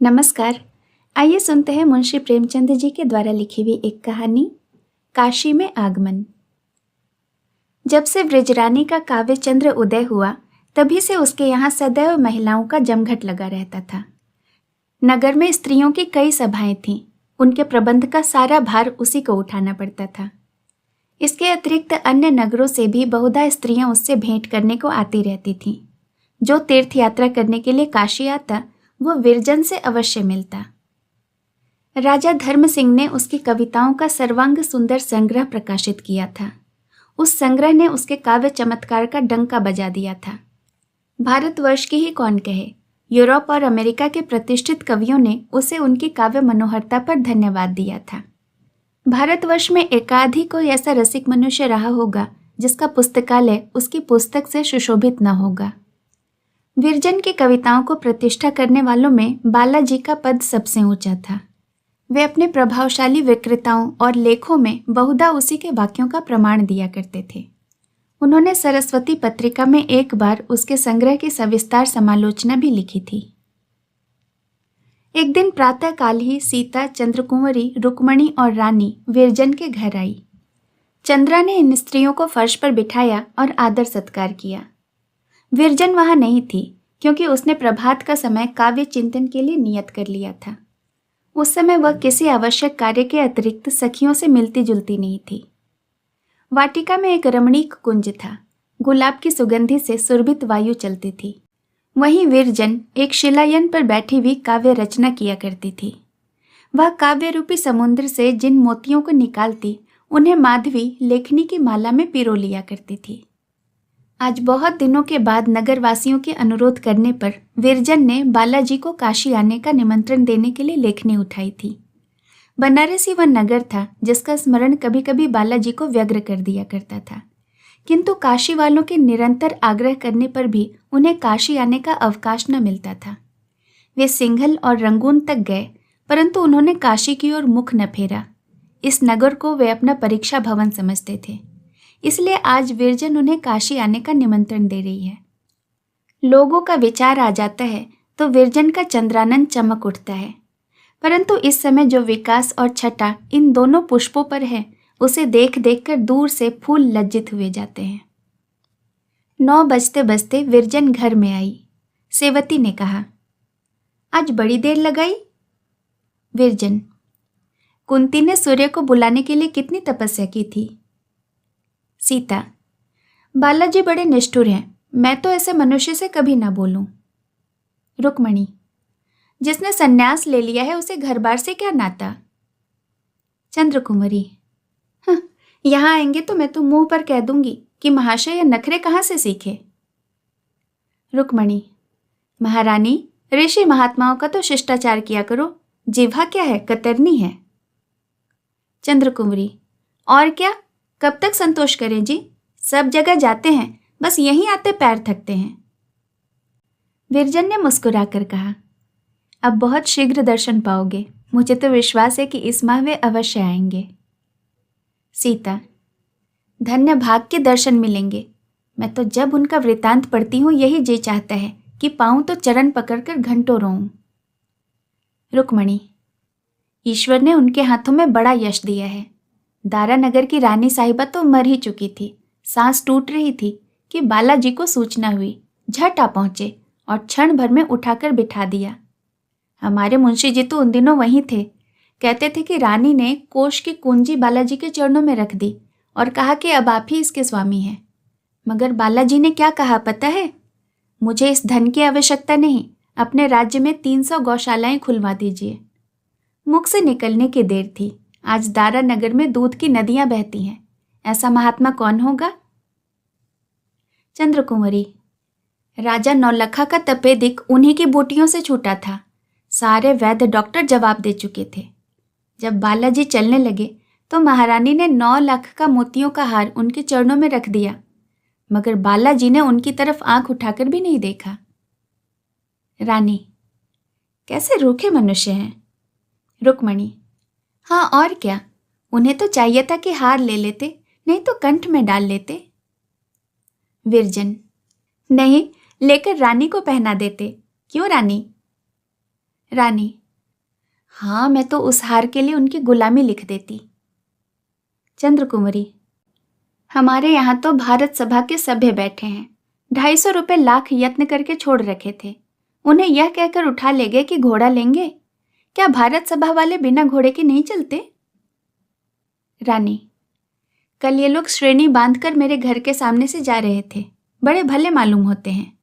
नमस्कार। आइए सुनते हैं मुंशी प्रेमचंद जी के द्वारा लिखी हुई एक कहानी, काशी में आगमन। जब से ब्रजरानी का काव्य चंद्र उदय हुआ, तभी से उसके यहाँ सदैव महिलाओं का जमघट लगा रहता था। नगर में स्त्रियों की कई सभाएं थीं। उनके प्रबंध का सारा भार उसी को उठाना पड़ता था। इसके अतिरिक्त अन्य नगरों से भी बहुधा स्त्रियां उससे भेंट करने को आती रहती थीं। जो तीर्थ यात्रा करने के लिए काशी आता, वो विरजन से अवश्य मिलता। राजा धर्म सिंह ने उसकी कविताओं का सर्वांग सुंदर संग्रह प्रकाशित किया था। उस संग्रह ने उसके काव्य चमत्कार का डंका बजा दिया था। भारतवर्ष की ही कौन कहे, यूरोप और अमेरिका के प्रतिष्ठित कवियों ने उसे उनकी काव्य मनोहरता पर धन्यवाद दिया था। भारतवर्ष में एकाध ही कोई ऐसा रसिक मनुष्य रहा होगा जिसका पुस्तकालय उसकी पुस्तक से सुशोभित न होगा। विरजन की कविताओं को प्रतिष्ठा करने वालों में बालाजी का पद सबसे ऊंचा था। वे अपने प्रभावशाली विक्रेताओं और लेखों में बहुधा उसी के वाक्यों का प्रमाण दिया करते थे। उन्होंने सरस्वती पत्रिका में एक बार उसके संग्रह की सविस्तार समालोचना भी लिखी थी। एक दिन प्रातःकाल ही सीता, चंद्रकुंवरी, रुक्मणी और रानी विरजन के घर आई। चंद्रा ने इन स्त्रियों को फर्श पर बिठाया और आदर सत्कार किया। विरजन वहां नहीं थी, क्योंकि उसने प्रभात का समय काव्य चिंतन के लिए नियत कर लिया था। उस समय वह किसी आवश्यक कार्य के अतिरिक्त सखियों से मिलती जुलती नहीं थी। वाटिका में एक रमणीक कुंज था। गुलाब की सुगंधि से सुरभित वायु चलती थी। वहीं विरजन एक शिलायन पर बैठी हुई काव्य रचना किया करती थी। वह काव्य रूपी समुद्र से जिन मोतियों को निकालती, उन्हें माधवी लेखनी की माला में पिरो लिया करती थी। आज बहुत दिनों के बाद नगरवासियों के अनुरोध करने पर विरजन ने बालाजी को काशी आने का निमंत्रण देने के लिए लेखनी उठाई थी। बनारस ही वह नगर था जिसका स्मरण कभी कभी बालाजी को व्यग्र कर दिया करता था, किंतु काशी वालों के निरंतर आग्रह करने पर भी उन्हें काशी आने का अवकाश न मिलता था। वे सिंघल और रंगून तक गए, परंतु उन्होंने काशी की ओर मुख न फेरा। इस नगर को वे अपना परीक्षा भवन समझते थे, इसलिए आज विरजन उन्हें काशी आने का निमंत्रण दे रही है। लोगों का विचार आ जाता है तो विरजन का चंद्रानंद चमक उठता है, परंतु इस समय जो विकास और छटा इन दोनों पुष्पों पर है, उसे देख देख कर दूर से फूल लज्जित हुए जाते हैं। 9 बजते बजते विरजन घर में आई। सेवती ने कहा, आज बड़ी देर लगाई? विरजन, कुंती ने सूर्य को बुलाने के लिए कितनी तपस्या की थी। सीता, बालाजी बड़े निष्ठुर हैं, मैं तो ऐसे मनुष्य से कभी ना बोलूं। रुक्मणी, जिसने सन्यास ले लिया है उसे घर बार से क्या नाता। चंद्रकुंवरी, यहां आएंगे तो मैं तो मुंह पर कह दूंगी कि महाशय ये नखरे कहां से सीखे। रुक्मणी, महारानी, ऋषि महात्माओं का तो शिष्टाचार किया करो, जिह्वा क्या है, कतरनी है। चंद्रकुंवरी, और क्या, कब तक संतोष करें जी, सब जगह जाते हैं, बस यहीं आते पैर थकते हैं। विरजन ने मुस्कुराकर कहा, अब बहुत शीघ्र दर्शन पाओगे, मुझे तो विश्वास है कि इस माह वे अवश्य आएंगे। सीता, धन्य भाग के दर्शन मिलेंगे। मैं तो जब उनका वृतांत पढ़ती हूँ यही जी चाहता है कि पाऊं तो चरण पकड़कर घंटों रोऊं। रुक्मणी, ईश्वर ने उनके हाथों में बड़ा यश दिया है। दारा नगर की रानी साहिबा तो मर ही चुकी थी, सांस टूट रही थी कि बालाजी को सूचना हुई। झट आ पहुंचे और क्षण भर में उठाकर बिठा दिया। हमारे मुंशी जी तो उन दिनों वहीं थे। कहते थे कि रानी ने कोष की कुंजी बालाजी के चरणों में रख दी और कहा कि अब आप ही इसके स्वामी हैं। मगर बालाजी ने क्या कहा पता है? मुझे इस धन की आवश्यकता नहीं, अपने राज्य में 300 गौशालाएं खुलवा दीजिए। मुख से निकलने की देर थी। आज दारा नगर में दूध की नदियां बहती हैं। ऐसा महात्मा कौन होगा? चंद्रकुंवरी, राजा नौलखा का तपेदिक उन्हीं की बूटियों से छूटा था। सारे वैद्य डॉक्टर जवाब दे चुके थे। जब बालाजी चलने लगे तो महारानी ने 9 लाख का मोतियों का हार उनके चरणों में रख दिया, मगर बालाजी ने उनकी तरफ आंख उठाकर भी नहीं देखा। रानी, कैसे रूखे मनुष्य हैं। रुक्मणी, हाँ और क्या, उन्हें तो चाहिए था कि हार ले लेते, नहीं तो कंठ में डाल लेते। विरजन, नहीं, लेकर रानी को पहना देते। क्यों रानी? रानी, हाँ, मैं तो उस हार के लिए उनकी गुलामी लिख देती। चंद्रकुमारी, हमारे यहाँ तो भारत सभा के सभ्य बैठे हैं, 250 रुपये लाख यत्न करके छोड़ रखे थे, उन्हें यह कहकर उठा ले गए कि घोड़ा लेंगे। क्या भारत सभा वाले बिना घोड़े के नहीं चलते? रानी, कल ये लोग श्रेणी बांधकर मेरे घर के सामने से जा रहे थे, बड़े भले मालूम होते हैं।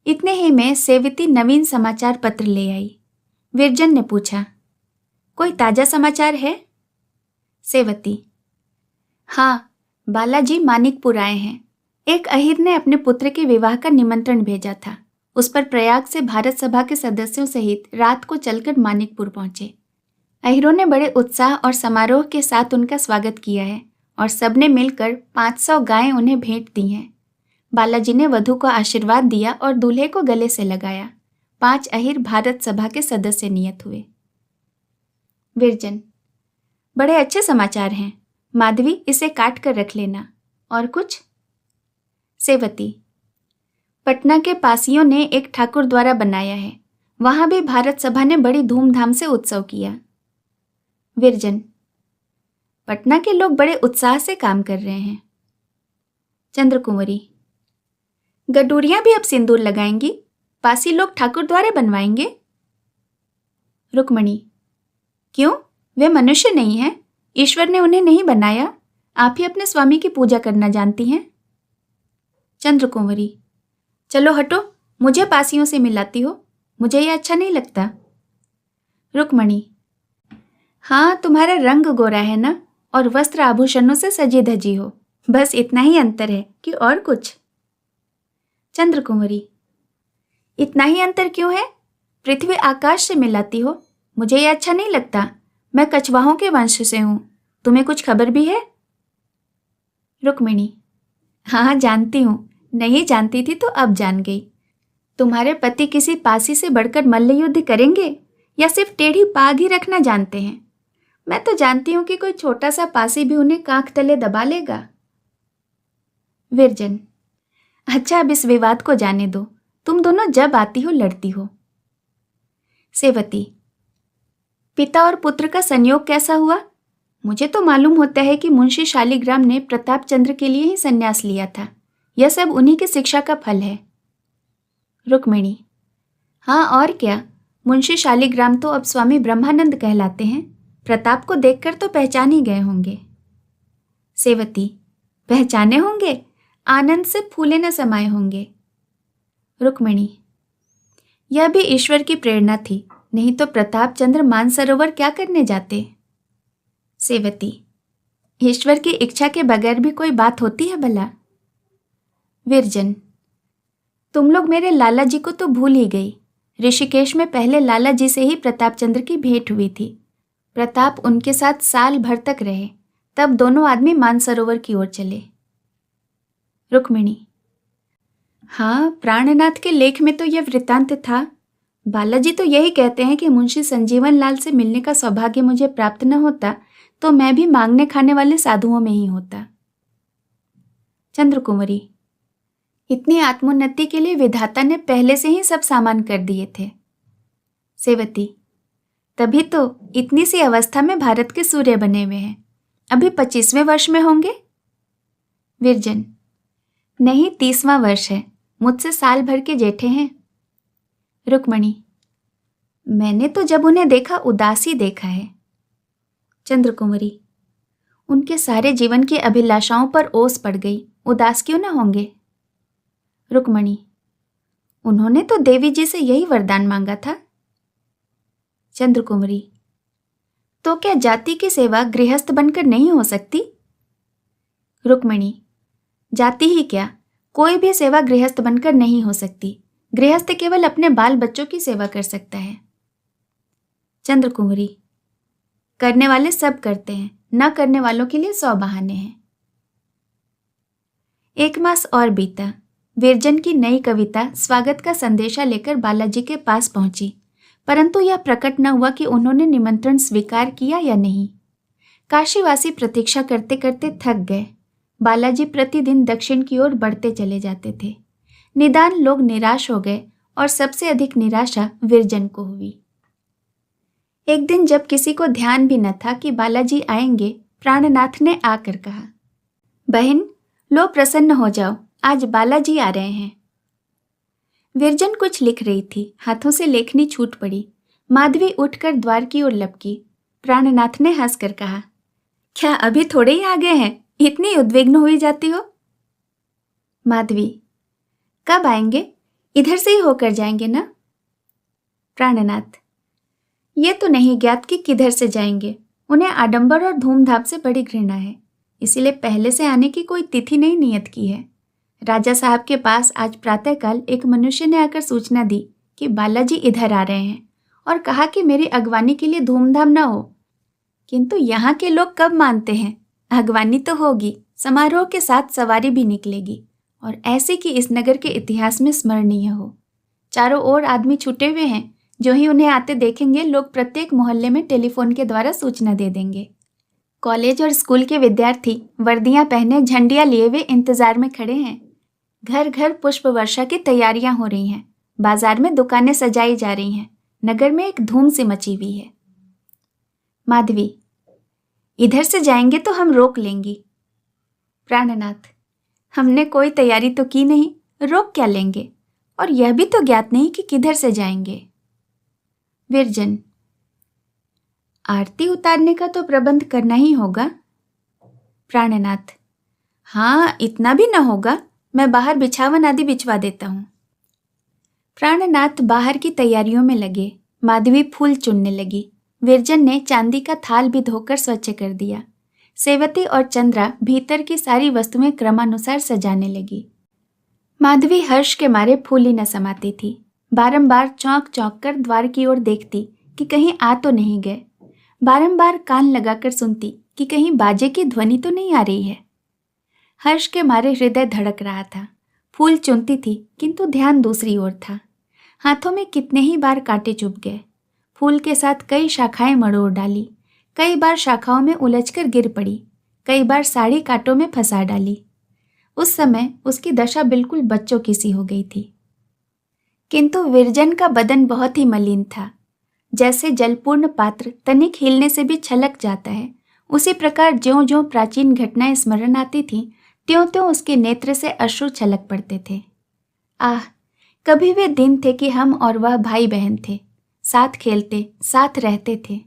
इतने ही में सेवती नवीन समाचार पत्र ले आई। विरजन ने पूछा, कोई ताजा समाचार है? सेवती, हाँ, बालाजी मानिकपुर आए हैं। एक अहीर ने अपने पुत्र के विवाह का निमंत्रण भेजा था। उस पर प्रयाग से भारत सभा के सदस्यों सहित रात को चलकर मानिकपुर पहुंचे। अहीरों ने बड़े उत्साह और समारोह के साथ उनका स्वागत किया है और सबने मिलकर 500 गायें उन्हें भेंट दी हैं। बालाजी ने वधू को आशीर्वाद दिया और दूल्हे को गले से लगाया। 5 अहीर भारत सभा के सदस्य नियत हुए। विरजन, बड़े अच्छे समाचार हैं। माधवी, इसे काट कर रख लेना। और कुछ? सेवती, पटना के पासियों ने एक ठाकुर द्वारा बनाया है, वहां भी भारत सभा ने बड़ी धूमधाम से उत्सव किया। विरजन, पटना के लोग बड़े उत्साह से काम कर रहे हैं। चंद्रकुमारी, गडूरियां भी अब सिंदूर लगाएंगी, पासी लोग ठाकुर द्वारा बनवाएंगे। रुक्मणी, क्यों? वे मनुष्य नहीं हैं, ईश्वर ने उन्हें नहीं बनाया। आप ही अपने स्वामी की पूजा करना जानती हैं। चंद्रकुमारी, चलो हटो, मुझे पासियों से मिलाती हो, मुझे यह अच्छा नहीं लगता। रुक्मणी, हाँ, तुम्हारा रंग गोरा है ना, और वस्त्र आभूषणों से सजी धजी हो, बस इतना ही अंतर है कि और कुछ? चंद्रकुमारी, इतना ही अंतर क्यों है? पृथ्वी आकाश से मिलाती हो, मुझे यह अच्छा नहीं लगता। मैं कछवाहों के वंश से हूं, तुम्हें कुछ खबर भी है? रुक्मिणी, हाँ, जानती हूं, नहीं जानती थी तो अब जान गई। तुम्हारे पति किसी पासी से बढ़कर मल्ल युद्ध करेंगे या सिर्फ टेढ़ी पाग ही रखना जानते हैं? मैं तो जानती हूं कि कोई छोटा सा पासी भी उन्हें कांख तले दबा लेगा। विरजन, अच्छा, अब इस विवाद को जाने दो, तुम दोनों जब आती हो लड़ती हो। सेवती, पिता और पुत्र का संयोग कैसा हुआ? मुझे तो मालूम होता है कि मुंशी शालिग्राम ने प्रताप चंद्र के लिए ही संन्यास लिया था। यह सब उन्हीं की शिक्षा का फल है। रुक्मिणी, हाँ, और क्या, मुंशी शालिग्राम तो अब स्वामी ब्रह्मानंद कहलाते हैं। प्रताप को देखकर तो पहचान ही गए होंगे। सेवती, पहचाने होंगे, आनंद से फूले न समाये होंगे। रुक्मिणी, यह भी ईश्वर की प्रेरणा थी, नहीं तो प्रताप चंद्र मानसरोवर क्या करने जाते? सेवती, ईश्वर की इच्छा के बगैर भी कोई बात होती है भला? विरजन, तुम लोग मेरे लाला जी को तो भूल ही गई। ऋषिकेश में पहले लाला जी से ही प्रताप चंद्र की भेंट हुई थी। प्रताप उनके साथ साल भर तक रहे, तब दोनों आदमी मानसरोवर की ओर चले। रुक्मिणी, हाँ, प्राणनाथ के लेख में तो यह वृत्तांत था। बालाजी तो यही कहते हैं कि मुंशी संजीवन लाल से मिलने का सौभाग्य मुझे प्राप्त न होता तो मैं भी मांगने खाने वाले साधुओं में ही होता। चंद्रकुमारी, इतनी आत्मोन्नति के लिए विधाता ने पहले से ही सब सामान कर दिए थे। सेवती, तभी तो इतनी सी अवस्था में भारत के सूर्य बने हुए हैं, अभी 25वें वर्ष में होंगे। विरजन, नहीं, 30वां वर्ष है, मुझसे साल भर के जेठे हैं। रुक्मणी, मैंने तो जब उन्हें देखा उदास ही देखा है। चंद्रकुमारी, उनके सारे जीवन की अभिलाषाओं पर ओस पड़ गई, उदास क्यों न होंगे? रुक्मणी, उन्होंने तो देवी जी से यही वरदान मांगा था। चंद्रकुमारी, तो क्या जाति की सेवा गृहस्थ बनकर नहीं हो सकती? रुक्मणी, जाति ही क्या, कोई भी सेवा गृहस्थ बनकर नहीं हो सकती। गृहस्थ केवल अपने बाल बच्चों की सेवा कर सकता है। चंद्रकुमारी, करने वाले सब करते हैं, न करने वालों के लिए 100 बहाने हैं। 1 मास और बीता। विरजन की नई कविता स्वागत का संदेशा लेकर बालाजी के पास पहुंची, परंतु यह प्रकट न हुआ कि उन्होंने निमंत्रण स्वीकार किया या नहीं। काशीवासी प्रतीक्षा करते करते थक गए। बालाजी प्रतिदिन दक्षिण की ओर बढ़ते चले जाते थे। निदान लोग निराश हो गए और सबसे अधिक निराशा विरजन को हुई। एक दिन जब किसी को ध्यान भी न था कि बालाजी आएंगे, प्राणनाथ ने आकर कहा, बहन लो प्रसन्न हो जाओ, आज बालाजी आ रहे हैं। विरजन कुछ लिख रही थी, हाथों से लेखनी छूट पड़ी। माधवी उठकर द्वार की ओर लपकी। प्राणनाथ ने हंसकर कहा, क्या अभी थोड़े ही आ गए हैं, इतनी उद्विग्न हुई जाती हो? माधवी, कब आएंगे? इधर से ही होकर जाएंगे ना? प्राणनाथ, ये तो नहीं ज्ञात कि किधर से जाएंगे। उन्हें आडंबर और धूमधाम से बड़ी घृणा है, इसीलिए पहले से आने की कोई तिथि नहीं नियत की है। राजा साहब के पास आज प्रातःकाल एक मनुष्य ने आकर सूचना दी कि बालाजी इधर आ रहे हैं और कहा कि मेरी अगवानी के लिए धूमधाम न हो। किंतु यहाँ के लोग कब मानते हैं? अगवानी तो होगी, समारोह के साथ सवारी भी निकलेगी और ऐसे कि इस नगर के इतिहास में स्मरणीय हो। चारों ओर आदमी छुटे हुए हैं, जो ही उन्हें आते देखेंगे लोग प्रत्येक मोहल्ले में टेलीफोन के द्वारा सूचना दे देंगे। कॉलेज और स्कूल के विद्यार्थी वर्दियां पहने झंडियां लिए हुए इंतजार में खड़े हैं। घर घर पुष्प वर्षा की तैयारियां हो रही हैं। बाजार में दुकानें सजाई जा रही हैं। नगर में एक धूम सी मची हुई है। माधवी, इधर से जाएंगे तो हम रोक लेंगी। प्राणनाथ, हमने कोई तैयारी तो की नहीं, रोक क्या लेंगे? और यह भी तो ज्ञात नहीं कि किधर से जाएंगे। विरजन, आरती उतारने का तो प्रबंध करना ही होगा। प्राणनाथ, हाँ, इतना भी न होगा, मैं बाहर बिछावन आदि बिछवा देता हूँ। प्राणनाथ बाहर की तैयारियों में लगे। माधवी फूल चुनने लगी। विरजन ने चांदी का थाल भी धोकर स्वच्छ कर दिया। सेवती और चंद्रा भीतर की सारी वस्तुएं क्रमानुसार सजाने लगी। माधवी हर्ष के मारे फूली न समाती थी। बारंबार चौंक चौंक कर द्वार की ओर देखती कि कहीं आ तो नहीं गए। बारंबार कान लगाकर सुनती कि कहीं बाजे की ध्वनि तो नहीं आ रही है। हर्ष के मारे हृदय धड़क रहा था। फूल चुनती थी किंतु ध्यान दूसरी ओर था। हाथों में कितने ही बार कांटे चुभ गए। फूल के साथ कई शाखाएं मड़ोड़ डाली। कई बार शाखाओं में उलझकर गिर पड़ी। कई बार साड़ी कांटों में फंसा डाली। उस समय उसकी दशा बिल्कुल बच्चों की सी हो गई थी। किंतु विरजन का बदन बहुत ही मलिन था। जैसे जलपूर्ण पात्र तनिक हिलने से भी छलक जाता है, उसी प्रकार ज्यों ज्यों प्राचीन घटनाएं स्मरण आती थीं, त्यों त्यों उसके नेत्र से अश्रु छलक पड़ते थे। आह, कभी वे दिन थे कि हम और वह भाई बहन थे, साथ खेलते, साथ रहते थे।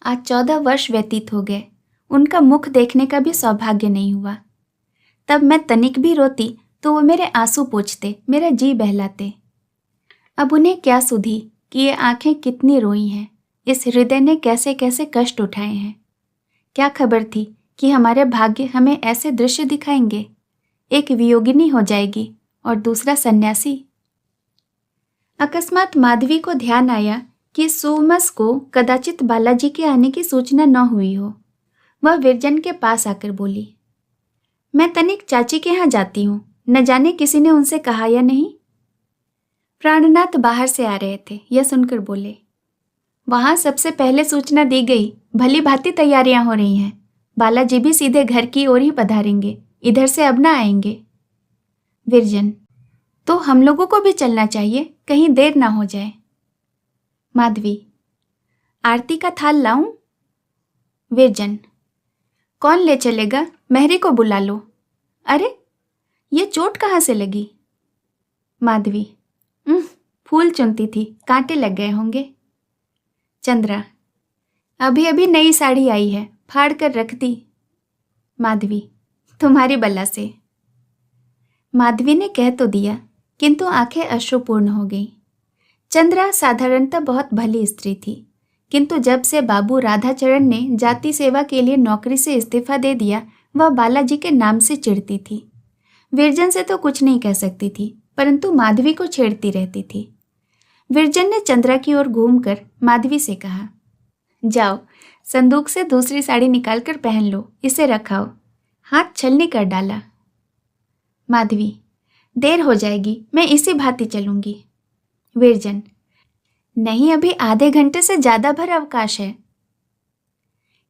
आज 14 वर्ष व्यतीत हो गए, उनका मुख देखने का भी सौभाग्य नहीं हुआ। तब मैं तनिक भी रोती तो वो मेरे आंसू पोंछते, मेरा जी बहलाते। अब उन्हें क्या सुधी कि ये आंखें कितनी रोई हैं, इस हृदय ने कैसे कैसे कष्ट उठाए हैं। क्या खबर थी कि हमारे भाग्य हमें ऐसे दृश्य दिखाएंगे। एक वियोगिनी हो जाएगी और दूसरा सन्यासी। अकस्मात माधवी को ध्यान आया कि सोमस को कदाचित बालाजी के आने की सूचना न हुई हो। वह विरजन के पास आकर बोली, मैं तनिक चाची के यहाँ जाती हूँ, न जाने किसी ने उनसे कहा या नहीं। प्राणनाथ बाहर से आ रहे थे, यह सुनकर बोले, वहां सबसे पहले सूचना दी गई, भली भांति तैयारियां हो रही हैं। बालाजी भी सीधे घर की ओर ही पधारेंगे, इधर से अब ना आएंगे। विरजन, तो हम लोगों को भी चलना चाहिए, कहीं देर ना हो जाए। माधवी, आरती का थाल लाऊं? विरजन, कौन ले चलेगा? मेहरी को बुला लो। अरे, ये चोट कहाँ से लगी? माधवी, फूल चुनती थी, कांटे लग गए होंगे। चंद्रा, अभी अभी नई साड़ी आई है, फाड़ कर रख दी। माधवी, तुम्हारी बला से। माधवी ने कह तो दिया, किंतु आंखें अश्रुपूर्ण हो गईं। चंद्रा साधारणतः बहुत भली स्त्री थी, किंतु जब से बाबू राधाचरण ने जाति सेवा के लिए नौकरी से इस्तीफा दे दिया, वह बालाजी के नाम से चिढ़ती थी। विरजन से तो कुछ नहीं कह सकती थी, परंतु माधवी को छेड़ती रहती थी। विरजन ने चंद्रा की ओर घूमकर माधवी से कहा, जाओ, संदूक से दूसरी साड़ी निकालकर पहन लो, इसे रखाओ। हाथ छलनी कर डाला। माधवी, देर हो जाएगी, मैं इसी भांति चलूंगी। विरजन, नहीं, अभी आधे घंटे से ज्यादा भर अवकाश है।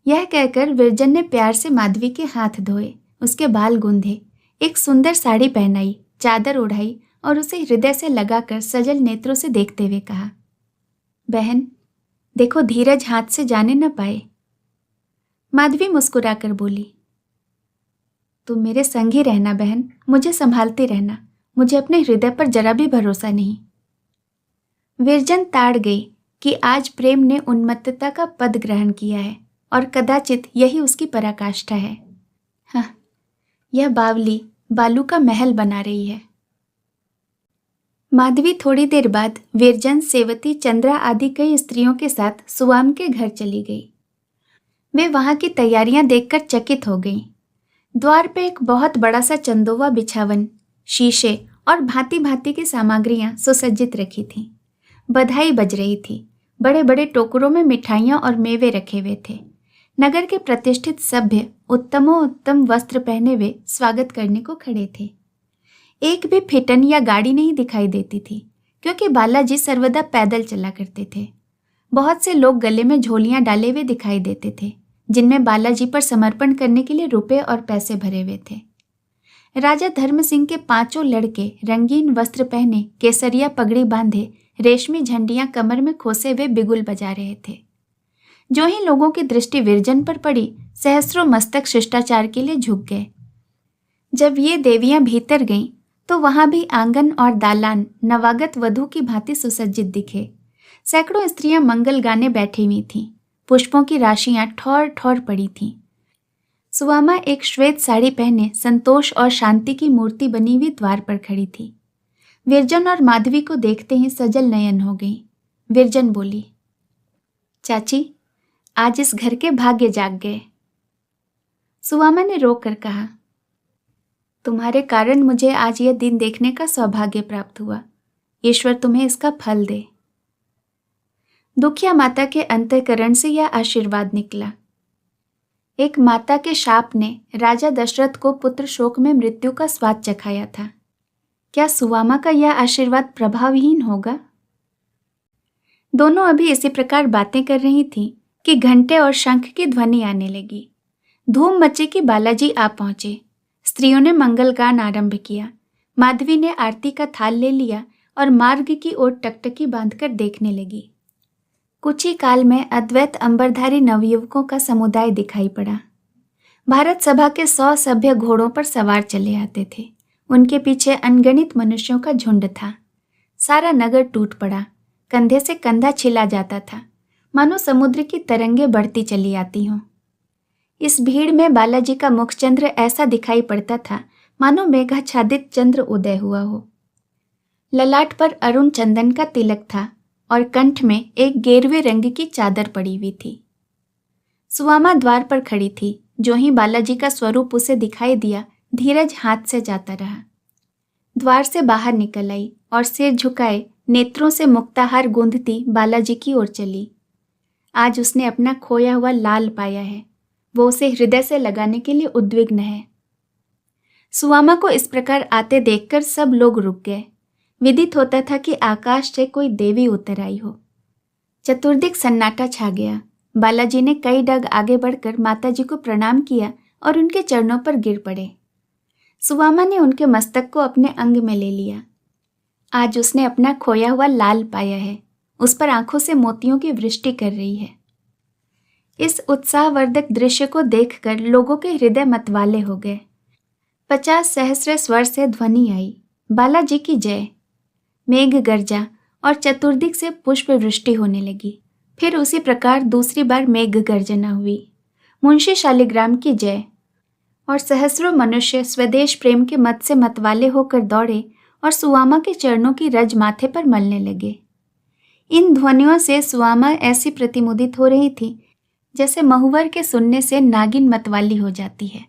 यह कहकर विरजन ने प्यार से माधवी के हाथ धोए, उसके बाल गूंधे, एक सुंदर साड़ी पहनाई, चादर ओढ़ाई और उसे हृदय से लगाकर सजल नेत्रों से देखते हुए कहा, बहन देखो, धीरज हाथ से जाने न पाए। माधवी मुस्कुराकर बोली, तुम मेरे संग ही रहना बहन, मुझे संभालती रहना, मुझे अपने हृदय पर जरा भी भरोसा नहीं। विरजन ताड़ गई कि आज प्रेम ने उन्मत्तता का पद ग्रहण किया है और कदाचित यही उसकी पराकाष्ठा है। हाँ, यह बावली बालू का महल बना रही है। माधवी थोड़ी देर बाद विरजन, सेवती, चंद्रा आदि कई स्त्रियों के साथ सुवाम के घर चली गई। वे वहां की तैयारियां देखकर चकित हो गईं। द्वार पे एक बहुत बड़ा सा चंदोवा बिछावन, शीशे और भांति भांति की सामग्रियां सुसज्जित रखी थीं। बधाई बज रही थी। बड़े बड़े टोकरों में मिठाइयां और मेवे रखे हुए थे। नगर के प्रतिष्ठित सभ्य उत्तमोत्तम वस्त्र पहने हुए स्वागत करने को खड़े थे। एक भी फिटन या गाड़ी नहीं दिखाई देती थी, क्योंकि बालाजी सर्वदा पैदल चला करते थे। बहुत से लोग गले में झोलियां डाले हुए दिखाई देते थे, जिनमें बालाजी पर समर्पण करने के लिए रुपए और पैसे भरे हुए थे। राजा धर्म सिंह के 5 लड़के रंगीन वस्त्र पहने, केसरिया पगड़ी बांधे, रेशमी झंडियां कमर में खोसे हुए बिगुल बजा रहे थे। जो ही लोगों की दृष्टि विरजन पर पड़ी, सहस्रों मस्तक शिष्टाचार के लिए झुक गए। जब ये देवियां भीतर गईं, तो वहां भी आंगन और दालान नवागत वधू की भांति सुसज्जित दिखे। सैकड़ों स्त्रियां मंगल गाने बैठी हुई थीं। पुष्पों की राशियां ठौर ठौर पड़ी थीं। सुवामा एक श्वेत साड़ी पहने संतोष और शांति की मूर्ति बनी हुई द्वार पर खड़ी थी। विरजन और माधवी को देखते ही सजल नयन हो गई। विरजन बोली, चाची, आज इस घर के भाग्य जाग गए। सुवामा ने रोक कर कहा, तुम्हारे कारण मुझे आज यह दिन देखने का सौभाग्य प्राप्त हुआ। ईश्वर तुम्हें इसका फल दे। दुखिया माता के अंतःकरण से यह आशीर्वाद निकला। एक माता के शाप ने राजा दशरथ को पुत्र शोक में मृत्यु का स्वाद चखाया था। क्या सुवामा का यह आशीर्वाद प्रभावहीन होगा? दोनों अभी इसी प्रकार बातें कर रही थीं कि घंटे और शंख की ध्वनि आने लगी। धूम मची कि बालाजी आ पहुंचे। स्त्रियों ने मंगलगान आरंभ किया। माधवी ने आरती का थाल ले लिया और मार्ग की ओर टकटकी बांधकर देखने लगी। कुछ ही काल में अद्वैत अंबरधारी नवयुवकों का समुदाय दिखाई पड़ा। भारत सभा के 100 सभ्य घोड़ों पर सवार चले आते थे। उनके पीछे अनगिनत मनुष्यों का झुंड था। सारा नगर टूट पड़ा। कंधे से कंधा छिला जाता था, मानो समुद्र की तरंगें बढ़ती चली आती हों। इस भीड़ में बालाजी का मुखचंद्र ऐसा दिखाई पड़ता था मानो मेघाच्छादित चंद्र उदय हुआ हो। ललाट पर अरुण चंदन का तिलक था और कंठ में एक गेरुए रंग की चादर पड़ी हुई थी। सुवामा द्वार पर खड़ी थी। जो ही बालाजी का स्वरूप उसे दिखाई दिया, धीरज हाथ से जाता रहा। द्वार से बाहर निकल आई और सिर झुकाए नेत्रों से मुक्ताहार गूंथती बालाजी की ओर चली। आज उसने अपना खोया हुआ लाल पाया है। वो उसे हृदय से लगाने के लिए उद्विग्न है। सुवामा को इस प्रकार आते देखकर सब लोग रुक गए। विदित होता था कि आकाश से कोई देवी उतर आई हो। चतुर्दिक सन्नाटा छा गया। बालाजी ने कई डग आगे बढ़कर माताजी को प्रणाम किया और उनके चरणों पर गिर पड़े। सुवामा ने उनके मस्तक को अपने अंग में ले लिया। आज उसने अपना खोया हुआ लाल पाया है। उस पर आंखों से मोतियों की वृष्टि कर रही है। इस उत्साहवर्धक दृश्य को देखकर लोगों के हृदय मतवाले हो गए। 50 सहस्र स्वर से ध्वनि आई, बालाजी की जय। मेघ गर्जा और चतुर्दिक से पुष्प वृष्टि होने लगी। फिर उसी प्रकार दूसरी बार मेघ गर्जना हुई। मुंशी शालिग्राम की जय। और सहस्रों मनुष्य स्वदेश प्रेम के मत से मतवाले होकर दौड़े और सुवामा के चरणों की रज माथे पर मलने लगे। इन ध्वनियों से सुवामा ऐसी प्रतिमुदित हो रही थी जैसे महुवर के सुनने से नागिन मतवाली हो जाती है।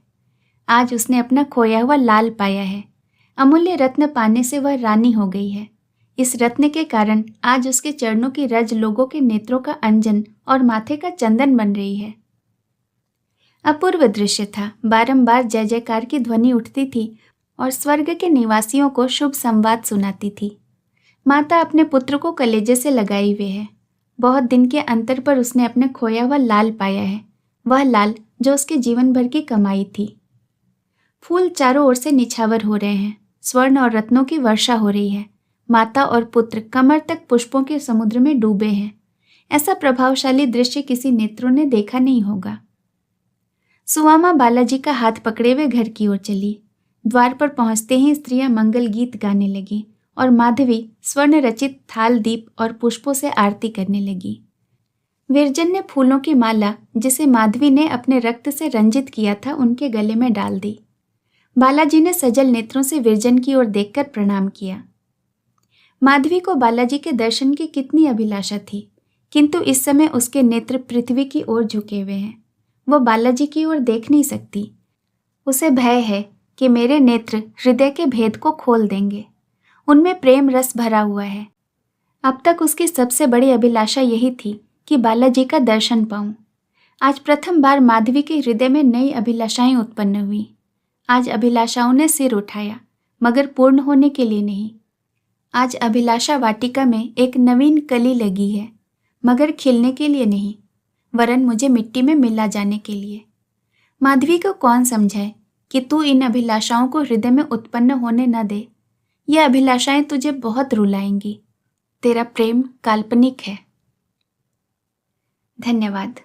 आज उसने अपना खोया हुआ लाल पाया है। अमूल्य रत्न पाने से वह रानी हो गई है। इस रत्न के कारण आज उसके चरणों की रज लोगों के नेत्रों का अंजन और माथे का चंदन बन रही है। अपूर्व दृश्य था। बारंबार जय जयकार की ध्वनि उठती थी और स्वर्ग के निवासियों को शुभ संवाद सुनाती थी। माता अपने पुत्र को कलेजे से लगाई हुए है। बहुत दिन के अंतर पर उसने अपने खोया हुआ लाल पाया है, वह लाल जो उसके जीवन भर की कमाई थी। फूल चारों ओर से निछावर हो रहे हैं। स्वर्ण और रत्नों की वर्षा हो रही है। माता और पुत्र कमर तक पुष्पों के समुद्र में डूबे हैं। ऐसा प्रभावशाली दृश्य किसी नेत्रों ने देखा नहीं होगा। सुवामा बालाजी का हाथ पकड़े हुए घर की ओर चली। द्वार पर पहुंचते ही स्त्रियां मंगल गीत गाने लगी और माधवी स्वर्ण रचित थाल, दीप और पुष्पों से आरती करने लगी। विरजन ने फूलों की माला, जिसे माधवी ने अपने रक्त से रंजित किया था, उनके गले में डाल दी। बालाजी ने सजल नेत्रों से विरजन की ओर देखकर प्रणाम किया। माधवी को बालाजी के दर्शन की कितनी अभिलाषा थी, किंतु इस समय उसके नेत्र पृथ्वी की ओर झुके हुए हैं। वो बालाजी की ओर देख नहीं सकती। उसे भय है कि मेरे नेत्र हृदय के भेद को खोल देंगे। उनमें प्रेम रस भरा हुआ है। अब तक उसकी सबसे बड़ी अभिलाषा यही थी कि बालाजी का दर्शन पाऊं। आज प्रथम बार माधवी के हृदय में नई अभिलाषाएं उत्पन्न हुई। आज अभिलाषाओं ने सिर उठाया, मगर पूर्ण होने के लिए नहीं। आज अभिलाषा वाटिका में एक नवीन कली लगी है, मगर खिलने के लिए नहीं, वरन मुझे मिट्टी में मिला जाने के लिए। माधवी को कौन समझाए कि तू इन अभिलाषाओं को हृदय में उत्पन्न होने न दे। ये अभिलाषाएं तुझे बहुत रुलाएंगी। तेरा प्रेम काल्पनिक है। धन्यवाद।